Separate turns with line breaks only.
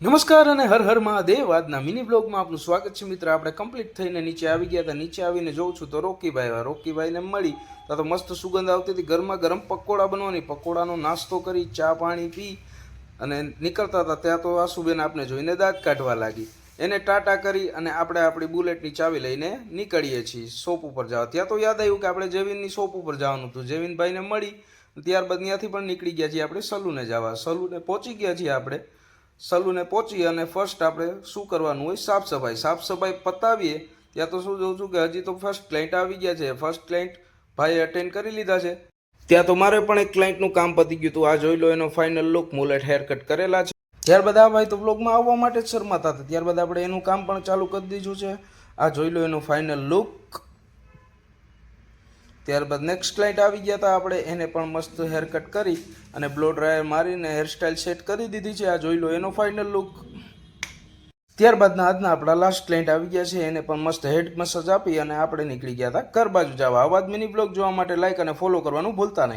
નમસ્કાર અને હર હર મહાદેવ। આજના મિની બ્લોગમાં આપનું સ્વાગત છે મિત્ર। આપણે કમ્પ્લીટ થઈને નીચે આવી ગયા હતા। નીચે આવીને જોઉં છું તો રોકીભાઈને મળી તો મસ્ત સુગંધ આવતી હતી। ગરમા ગરમ પકોડા બનવાની। પકોડાનો નાસ્તો કરી, ચા પાણી પી અને નીકળતા હતા ત્યાં તો આસુબેન આપણે જોઈને દાંત કાઢવા લાગી। એને ટાટા કરી અને આપણે આપણી બુલેટની ચાવી લઈને નીકળીએ છીએ શોપ ઉપર જવા। ત્યાં તો યાદ આવ્યું કે આપણે જેવિનની શોપ ઉપર જવાનું હતું। જેવિનભાઈને મળી ત્યારબાદ ત્યાંથી પણ નીકળી ગયા છીએ આપણે સલૂને જવા। સલૂને પહોંચી ગયા છીએ આપણે। સલૂને પહોંચી અને ફર્સ્ટ આપણે શું કરવાનું હોય, સાફ સફાઈ પતાવીએ ત્યાં તો શું જોઉં છું કે હજી તો ફર્સ્ટ ક્લાયન્ટ આવી ગયા છે। ફર્સ્ટ ક્લાયન્ટ ભાઈએ અટેન્ડ કરી લીધા છે। ત્યાં તો મારે પણ એક ક્લાયન્ટનું કામ પતી ગયું હતું। આ જોઈ લો એનો final look, mullet hair cut કરેલા છે। ત્યારબાદ આ ભાઈ તો બ્લોગમાં આવવા માટે જ શરમાતા હતા। ત્યારબાદ આપણે એનું કામ પણ ચાલુ કરી દીધું છે। આ જોઈ લો એનો ફાઇનલ લુક। ત્યારબાદ નેક્સ્ટ ક્લાયન્ટ આવી ગયા હતા આપણે, એને પણ મસ્ત હેર કટ કરી અને બ્લો ડ્રાયર મારીને હેરસ્ટાઇલ સેટ કરી દીધી છે। આ જોઈ લો એનો ફાઇનલ લુક। ત્યારબાદના આજના આપણા લાસ્ટ ક્લાયન્ટ આવી ગયા છે, એને પણ મસ્ત હેડ મસાજ આપી અને આપણે નીકળી ગયા હતા ઘર બાજુ જવા। આવા જ મિની બ્લોગ જોવા માટે લાઈક અને ફોલો કરવાનું ભૂલતા નહીં।